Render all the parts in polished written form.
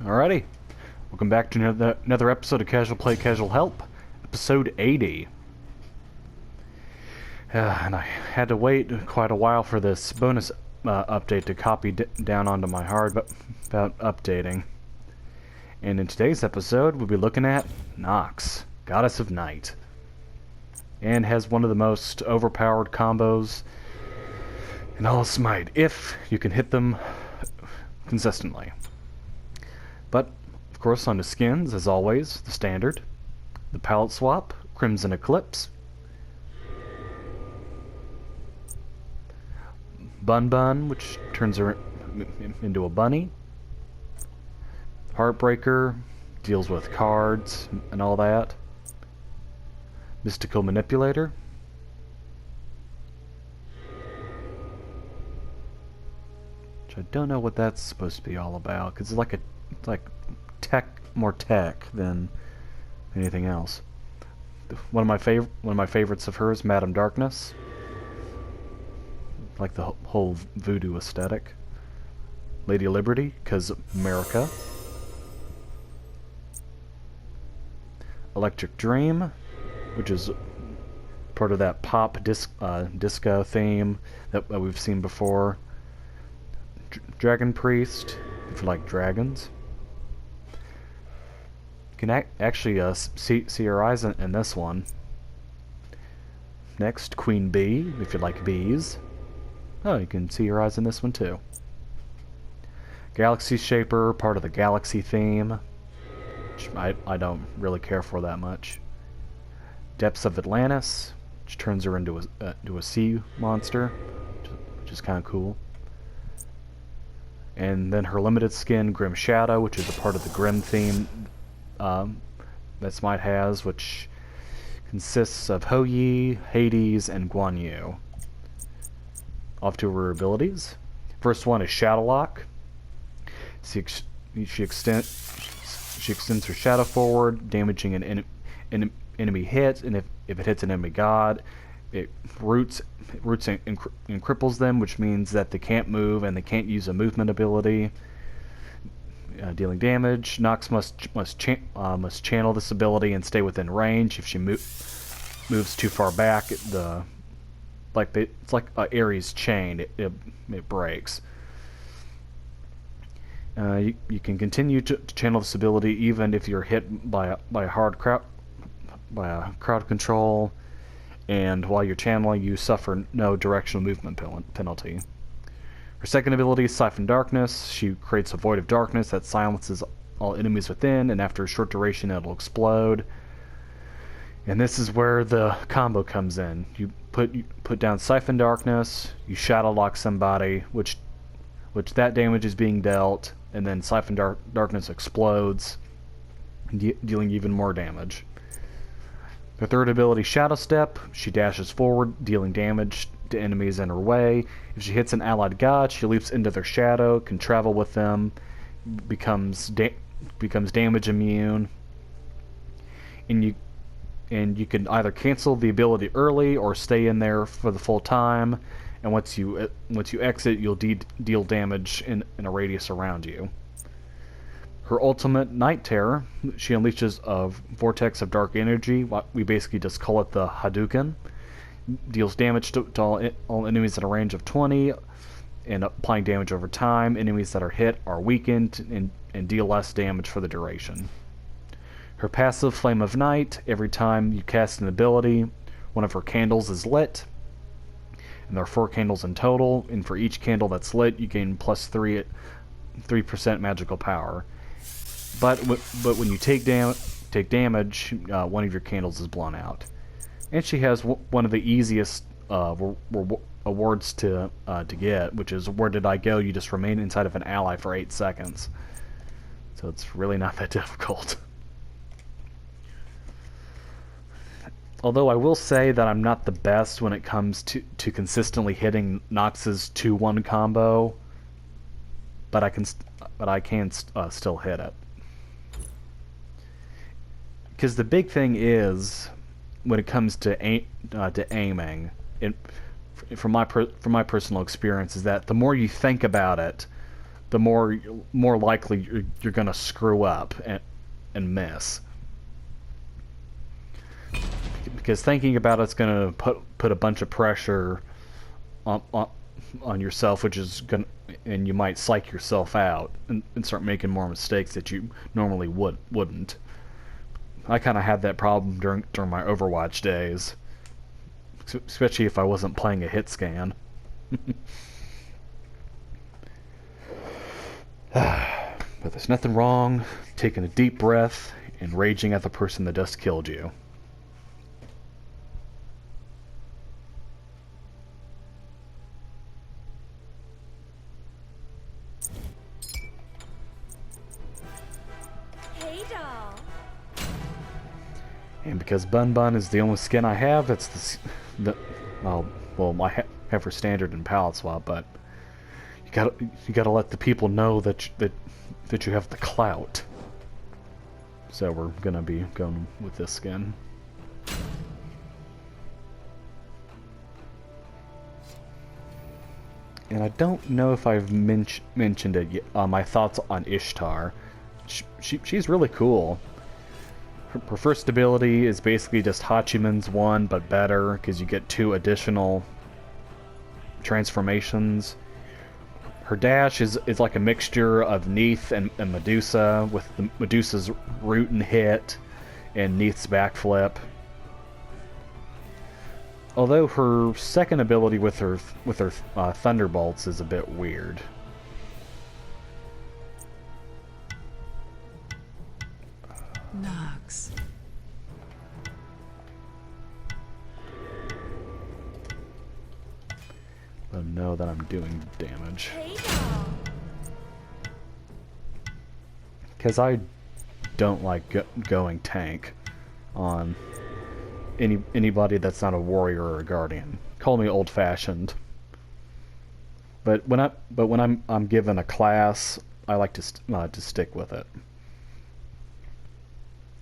Alrighty, welcome back to another episode of Casual Play, Casual Help, episode 80. And I had to wait quite a while for this bonus update to copy down onto my hard about updating. And in today's episode, we'll be looking at Nox, Goddess of Night. And has one of the most overpowered combos in all of Smite, if you can hit them consistently. But, of course, on the skins, as always, the standard, the palette swap, Crimson Eclipse, Bun Bun, which turns her into a bunny, Heartbreaker, deals with cards and all that, Mystical Manipulator, which I don't know what that's supposed to be all about, because it's like more tech than anything else. One of my favorites of hers, Madame Darkness. Like the whole voodoo aesthetic. Lady Liberty, because America. Electric Dream, which is part of that pop disco theme that we've seen before. Dragon Priest, if you like dragons. You can actually see her eyes in this one. Next, Queen Bee, if you like bees. Oh, you can see her eyes in this one too. Galaxy Shaper, part of the Galaxy theme, which I don't really care for that much. Depths of Atlantis, which turns her into a sea monster, which is kind of cool. And then her limited skin, Grim Shadow, which is a part of the Grim theme that Smite has, which consists of Ho Yi, Hades, and Guan Yu. Off to her abilities. First one is Shadow Lock. She extends her shadow forward, damaging an enemy hit, and if it hits an enemy god, it roots and cripples them, which means that they can't move and they can't use a movement ability. Dealing damage. Nox must channel this ability and stay within range. If she moves too far back, it's like Ares' chain. It breaks. You can continue to channel this ability even if you're hit by a crowd control, and while you're channeling, you suffer no directional movement penalty. Her second ability is Siphon Darkness. She creates a void of darkness that silences all enemies within, and after a short duration it'll explode. And this is where the combo comes in. You put down Siphon Darkness, you Shadow Lock somebody, which that damage is being dealt, and then Siphon Darkness explodes, dealing even more damage. Her third ability, Shadow Step. She dashes forward, dealing damage to enemies in her way. If she hits an allied god, she leaps into their shadow, can travel with them, becomes damage immune, and you can either cancel the ability early or stay in there for the full time. And once you exit, you'll deal damage in a radius around you. Her ultimate, Night Terror, she unleashes a vortex of dark energy. We basically just call it the Hadouken. Deals damage to all enemies at a range of 20, and applying damage over time. Enemies that are hit are weakened and deal less damage for the duration. Her passive, Flame of Night, every time you cast an ability, one of her candles is lit. And there are 4 candles in total, and for each candle that's lit, you gain plus 3% magical power. But when you take damage, one of your candles is blown out. And she has one of the easiest awards to get, which is Where Did I Go? You just remain inside of an ally for 8 seconds. So it's really not that difficult. Although I will say that I'm not the best when it comes to consistently hitting Nox's 2-1 combo, but I can still hit it. Because the big thing is, when it comes to aiming, from my personal experience, is that the more you think about it, the more likely you're gonna screw up and miss. Because thinking about it's gonna put a bunch of pressure on yourself, which is gonna, and you might psych yourself out and start making more mistakes that you normally wouldn't. I kind of had that problem during my Overwatch days, especially if I wasn't playing a hit scan. But there's nothing wrong taking a deep breath and raging at the person that just killed you. Hey, doll. And because Bun Bun is the only skin I have, that's well, I have her standard and palette swap, but you gotta let the people know that you have the clout. So we're gonna be going with this skin. And I don't know if I've mentioned it yet, my thoughts on Ishtar. She's really cool. Her first ability is basically just Hachiman's one, but better, because you get 2 additional transformations. Her dash is like a mixture of Neith and Medusa, with the Medusa's root and hit, and Neith's backflip. Although her second ability with her Thunderbolts is a bit weird. Nox. Let them know that I'm doing damage. Hey, doll. Because I don't like going tank on anybody that's not a warrior or a guardian. Call me old-fashioned. But when I'm given a class, I like to stick with it.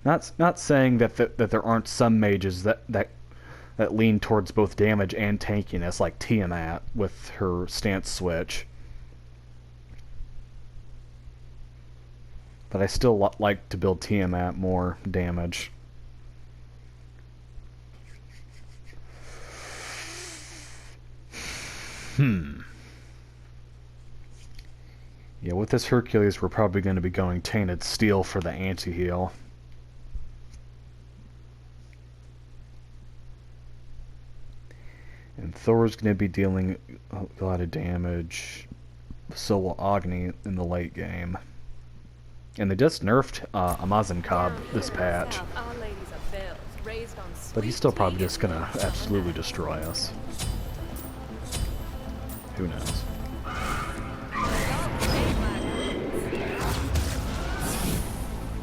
Not saying that there aren't some mages that lean towards both damage and tankiness, like Tiamat with her stance switch. But I still like to build Tiamat more damage. Yeah, with this Hercules, we're probably going to be going Tainted Steel for the anti-heal. And Thor's going to be dealing a lot of damage. So will Agni in the late game. And they just nerfed Amazenkab this patch. But he's still probably just going to absolutely destroy us. Who knows?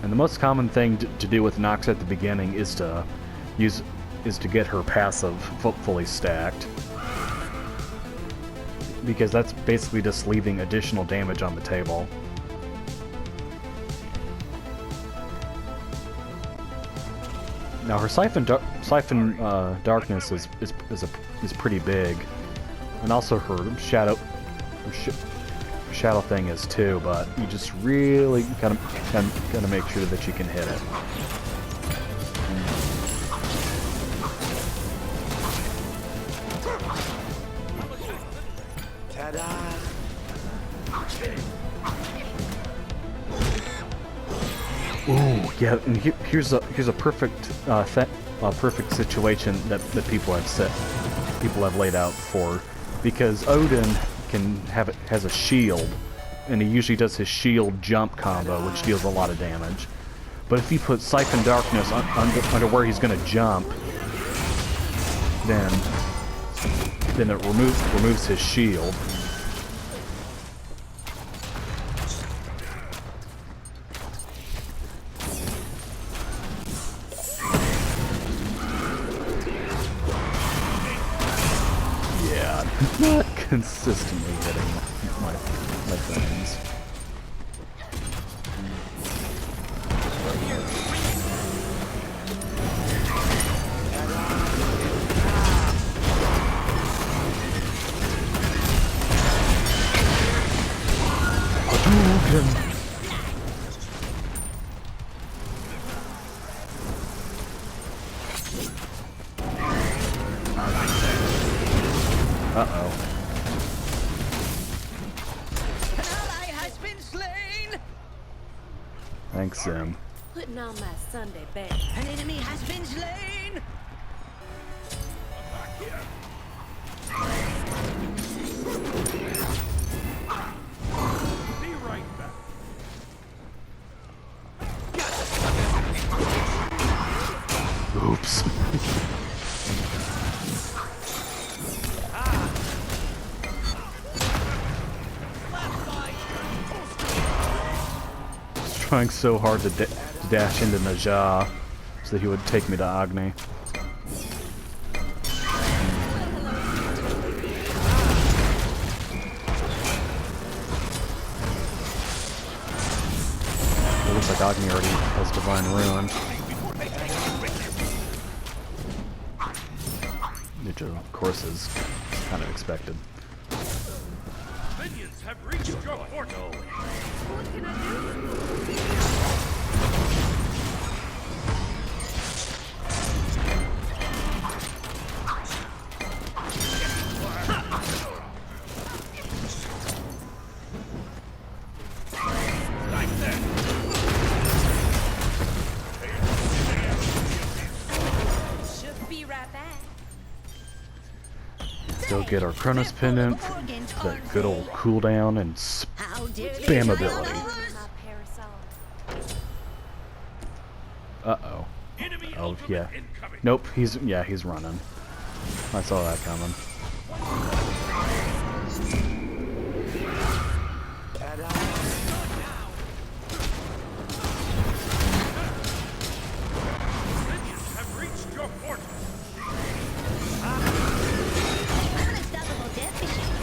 And the most common thing to do with Nox at the beginning is to get her passive fully stacked. Because that's basically just leaving additional damage on the table. Now her Siphon Darkness is pretty big, and also her Shadow thing is too. But you just really gotta make sure that you can hit it. Ooh, yeah. And here's a perfect perfect situation that people have laid out for, because Odin has a shield, and he usually does his shield jump combo, which deals a lot of damage. But if you put Siphon Darkness under where he's gonna jump, then it removes his shield. Not consistently hitting my things. him. Uh-oh. An ally has been slain. Thanks, Sim. Putting on my Sunday best. An enemy has been slain. Be right back. Oops. Trying so hard to dash into Najah so that he would take me to Agni. It looks like Agni already has Divine Ruin. Which of course is kind of expected. Minions have reached your portal. What can I do? Should be right back. Go get our Chronos Pendant, that good old cooldown, and How dare they spam try ability. ours? My parasol. Uh-oh. Enemy Oh, ultimate yeah. incoming. Nope, he's running. I saw that coming. Minions have reached your portal. Unstoppable death machine.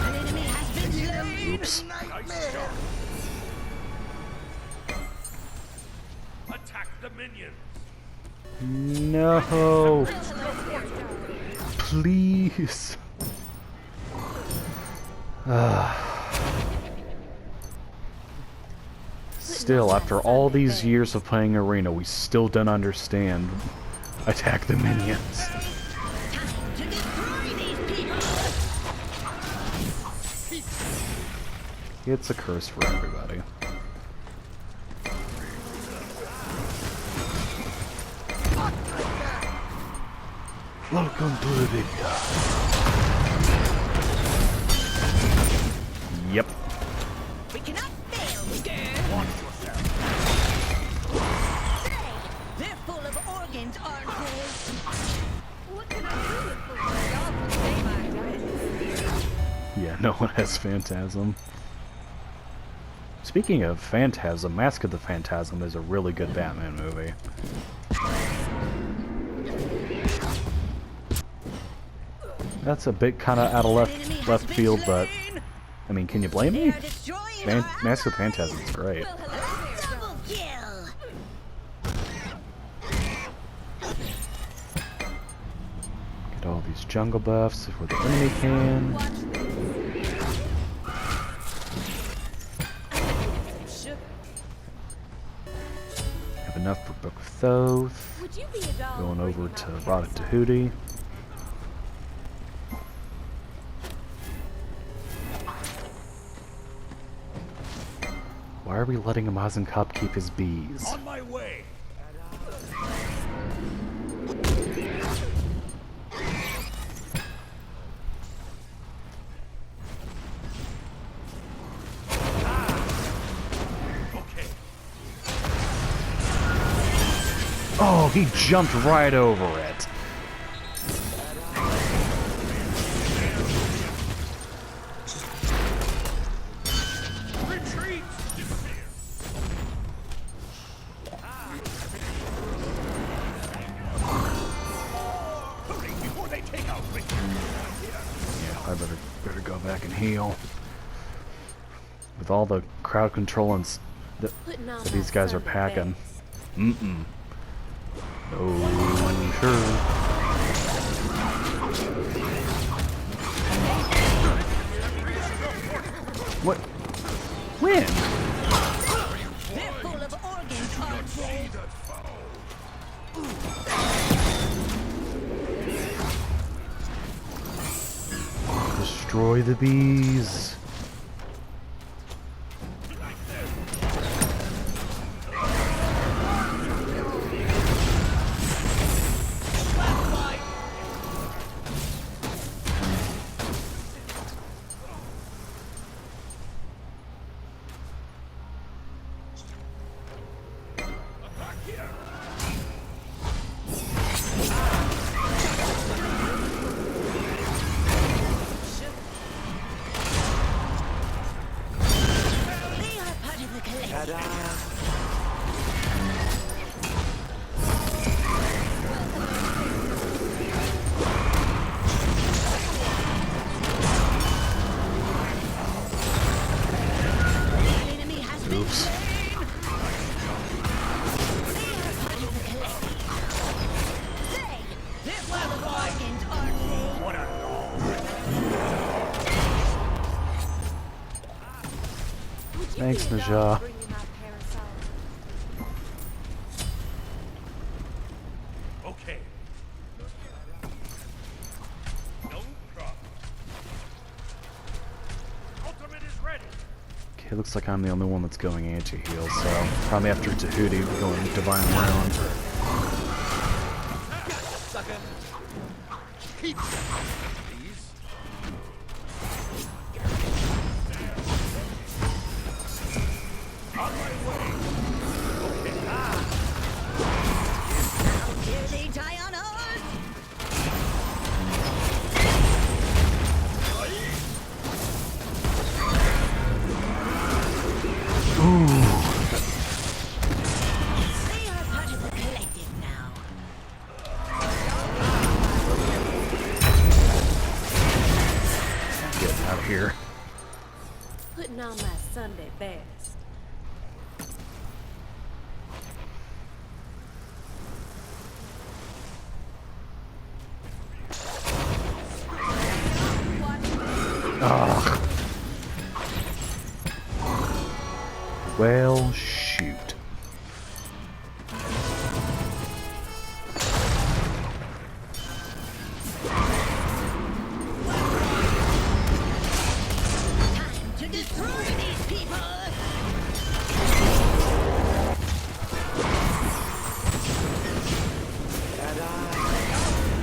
An enemy has been slain. Oops. Nice shot. Attack the minions. No. Please. Still, after all these years of playing Arena, we still don't understand. Attack the minions. To destroy these people. It's a curse for everybody. Welcome to the big guy. Yep. We cannot fail, scared. Say, they're full of organs, aren't they? What can I do with food? Y'all can say my giants. Yeah, no one has Phantasm. Speaking of Phantasm, Mask of the Phantasm is a really good Batman movie. That's a bit kind of out of left field, but I mean, can you blame They me? are destroying our Mask of the Phantasm is great. Well, hello there, double kill. Get all these jungle buffs before the enemy can. Watch this. Sugar. Have enough for Book of Thoth. Would you be a dog? Going over bringing to my Rada parasol? Tahuti. Why are we letting Amazon Cop keep his bees? On my way. Okay. Oh, he jumped right over it. Retreat. Disappear. Hurry before they take out Richard. Yeah, I better go back and heal. With all the crowd control and that Putting on these my guys are Sunday packing. best. Mm-mm. Oh, sure. What? win? They're full of organs, aren't they? Destroy the bees. They are part of the collective. An enemy has been Oops. slain. They are part of the collective. They're full of organs, aren't they? What a Would you Thanks, be a Najah. doll and bring me my parasol? okay. No problem. Ultimate is ready. Okay, looks like I'm the only one that's going anti-heal, so probably after Tahuti going Divine Round. Sucker. Keep please. On my way. Here they die on us. They are part of the collective now. Getting out of here. Putting on my Sunday best. Ugh. Well, shoot. Time to destroy these people.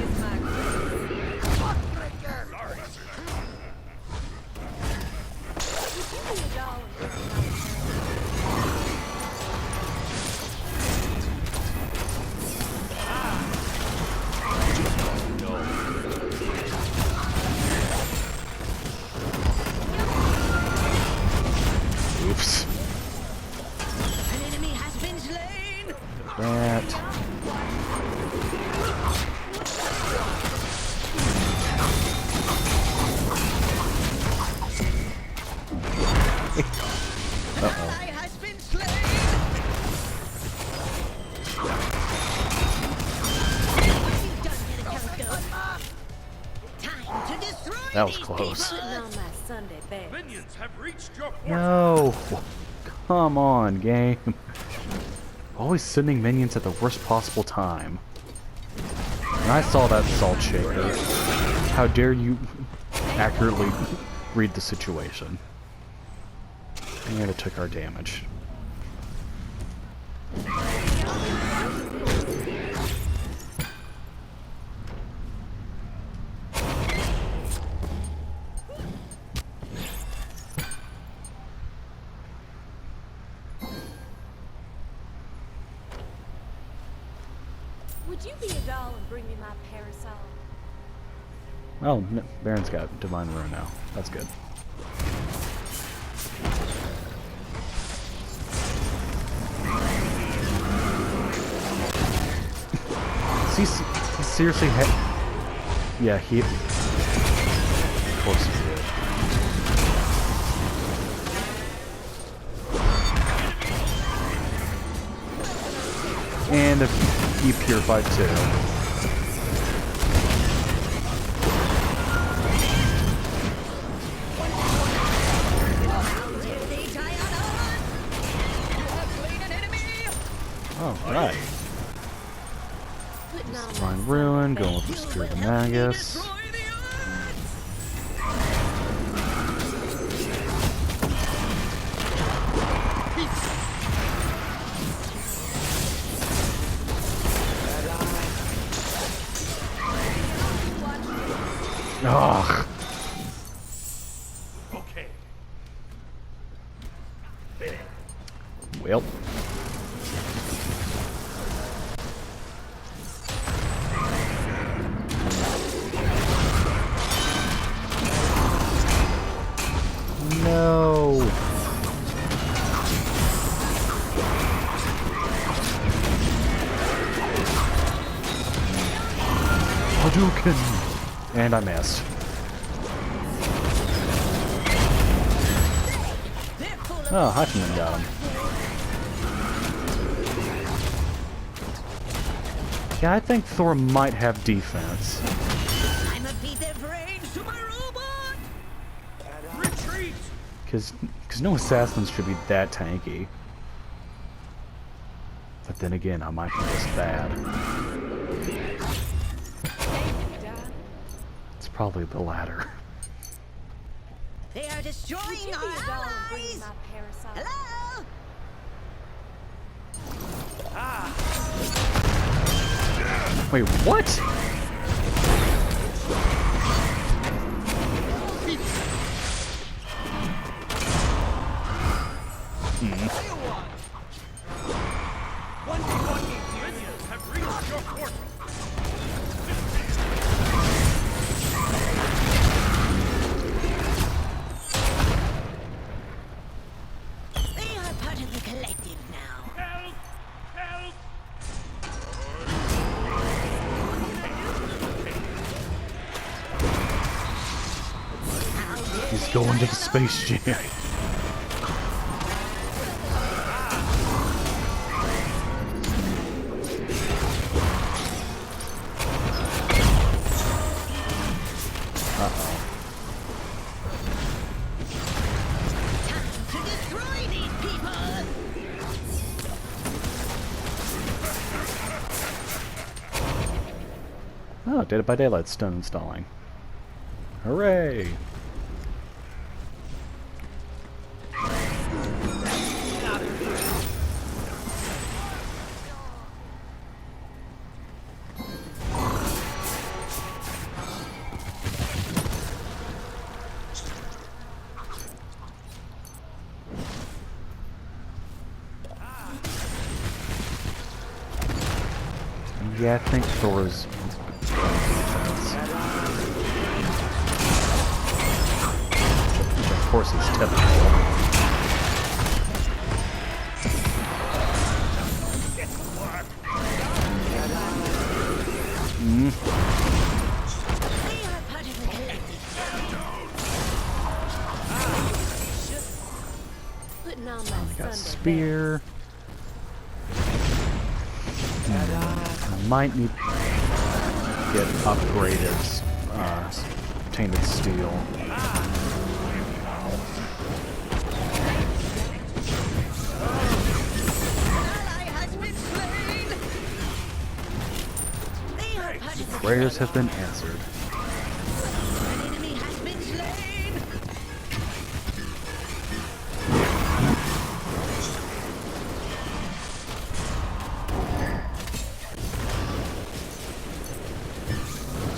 It's my Would you be a doll and bring me my parasol? Oops. An enemy has been slain. That. An ally has been slain. What you done here, Count Time to destroy That was these close. people. Putting on my Sunday best. Minions have reached your fortress. No. Come on, game. Always sending minions at the worst possible time. And I saw that salt shaker. How dare you accurately read the situation. And it took our damage. Would you be a doll and bring me my parasol? Oh, Baron's got Divine Ruin now. That's good. He seriously had... Yeah, he... Of course he did. And he purified too. Here they die on Alright. But now Divine Ruin, going with Anguspromangus. Ugh. Okay. Well. No. Hadouken! And I missed. Oh, Hachiman got him. Yeah, I think Thor might have defense. I'm a beat their brains to my robot. Retreat! Because no assassins should be that tanky. But then again, I might be just bad. It's probably the latter. They are destroying our allies. Hello? Wait, what? Minions have reached your portal. They are part of the collective now. Help! Help! He's going to the space jam. To destroy these people. Oh, Dead by Daylight stone installing. Hooray! Yeah, I think Thor's defense. Which of course is typical. They are part of the collective. Putting on my Got Sunday spear. I might need to get upgraded tainted steel. ally has been slain. They are part of the Prayers have been answered. An enemy has been slain.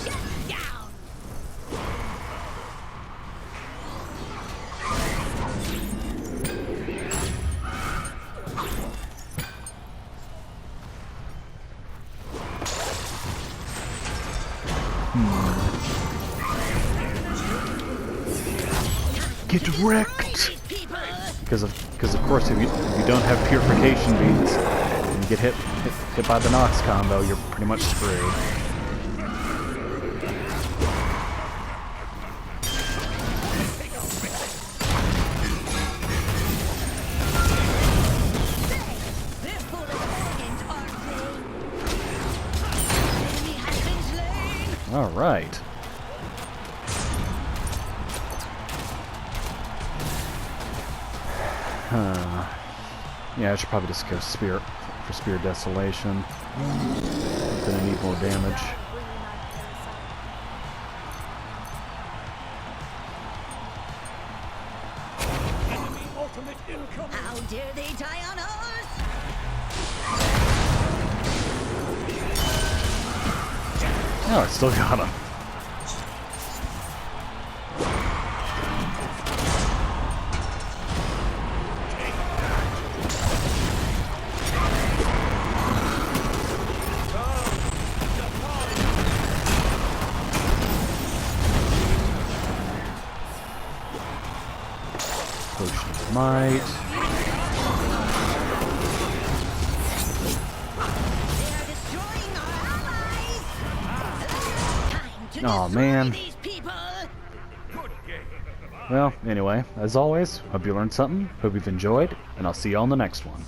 Shut down. Get wrecked! These people. Because of course if you don't have purification beads and you get hit by the Nox combo, you're pretty much screwed. They're full of organs, aren't they? An enemy has been slain. All right. Yeah, I should probably just go spear for Spear Desolation. Gonna need more damage. Enemy ultimate incoming. How dare they die on ours? Oh, I still got him. Potion of Might. They are destroying our allies. Time to Aw, destroy man. these people. Good game. Well, anyway, as always, hope you learned something, hope you've enjoyed, and I'll see you on the next one.